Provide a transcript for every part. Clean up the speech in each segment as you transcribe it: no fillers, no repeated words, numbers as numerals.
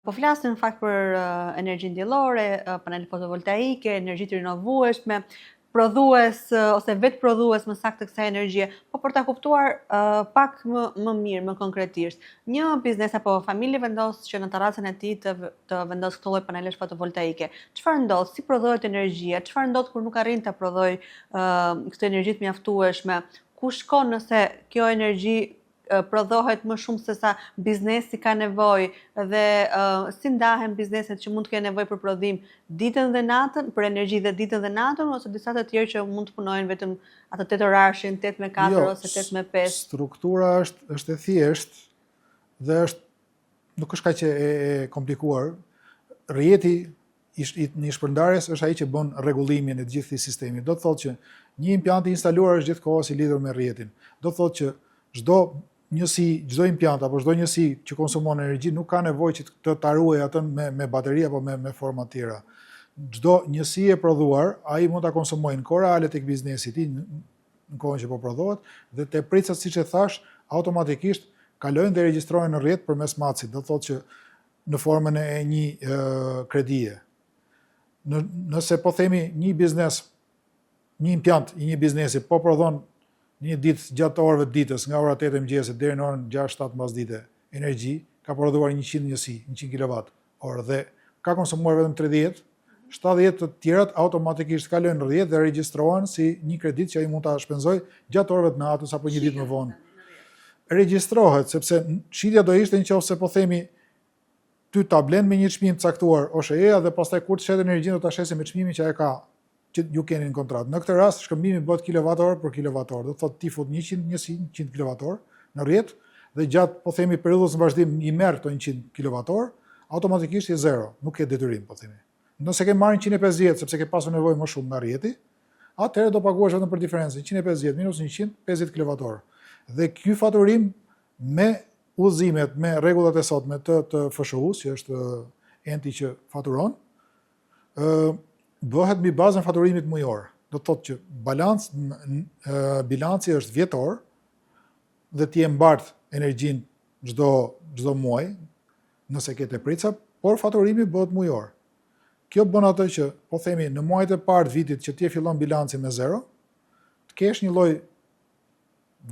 Po flasim në fakt për energjinë diellore, panele fotovoltaike, energji të rinovueshme, prodhues ose vetë prodhues më saktë kësaj energjie, po për ta kuptuar pak më mirë, më konkretisht. Një biznes apo familje vendos që në terracën e tij të vendos këtë lloj panelesh fotovoltaike. Çfarë ndodh? Si prodhohet energjia? Çfarë ndodh kur nuk arrin ta prodhoj këtë energji të mjaftueshme? Ku shkon nëse kjo energji prodhohet më shumë se sa biznesi ka nevojë dhe si ndahen bizneset që mund të kenë nevojë për prodhim ditën dhe natën, për energji dhe ditën dhe natën, ose disa të tjerë që mund të punojnë vetëm atë 8 orashin, 8-4 ose 8-5. Struktura është e thjeshtë dhe nuk është kaq e komplikuar. Rrjeti i një shpërndarjes është ai që bën rregullimin e gjithë këtij sistemi. Do të thotë që një impjant i instaluar është gjithkohës i lidhur me rrjetin. Do të thotë që çdo impjant apo çdo njësi që konsumon energji nuk ka nevojë që ta ruajë atë me bateri apo me forma të tjera. Çdo njësi e prodhuar, ai mund ta konsumojë në kohë reale tek biznesi i tij, në kohën që po prodhohet, dhe te pricat, siç e thash, automatikisht kalojnë dhe regjistrohen në rrjet përmes matësit. Do thotë që në formën e një kredie. Nëse po themi një biznes, një impjant i një biznesi po prodhon një ditë gjatë orëve të ditës, nga ora 8 e mëngjesit deri në orën 6-7 mbasdite, energji, ka prodhuar 100 njësi, 100 kWh dhe ka konsumuar vetëm 30, 70 të tjerat automatikisht kalojnë në rrjet dhe regjistrohen si një kredit që ai mund ta shpenzojë gjatë orëve të natës apo një ditë më vonë. Regjistrohet sepse shitja do ishte nëse po themi ty ta blen me një çmim të caktuar OSHE-ja dhe pastaj kur të shet energjinë do ta shesë me çmimin që ai ka, që ju keni në kontratë. Në këtë rast shkëmbimi bëhet kilowat-orë për kilowat-orë. Do të thotë ti fut 100 njësi, 100 kWh në rrjet dhe gjatë po themi periudhës së vazhdim i merr këto 100 kWh, automatikisht je zero, nuk ke detyrim po themi. Nëse ke marrë 150 sepse ke pasur nevojë më shumë nga rrjeti, atëherë do paguash vetëm për diferencën, 150 minus 100, 50 kWh. Dhe ky faturim me udhëzimet, me rregullat e sotme të FSHU-s, që është enti që faturon, bëhet mbi bazën faturimit mujor. Do të thotë që bilanci është vjetor dhe ti e mbart energjinë çdo muaj, nëse ke teprica, por faturimi bëhet mujor. Kjo bën atë që, po themi, në muajt e parë të vitit që ti e fillon bilancin me zero, të kesh një lloj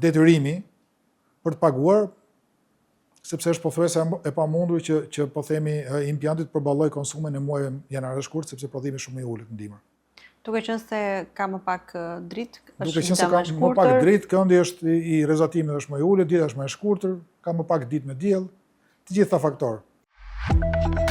detyrimi për të paguar, sepse është pothuajse e pamundur që po themi impjanti të përballojë konsumin e muajit janar shkurt, sepse prodhimi është shumë i ulët në dimër. Duke qenë se ka më pak dritë, duke qenë se ka më pak dritë, këndi është i rrezatimit është më i ulët, dita është më e shkurtër, ka më pak ditë me diell, të gjitha faktorë.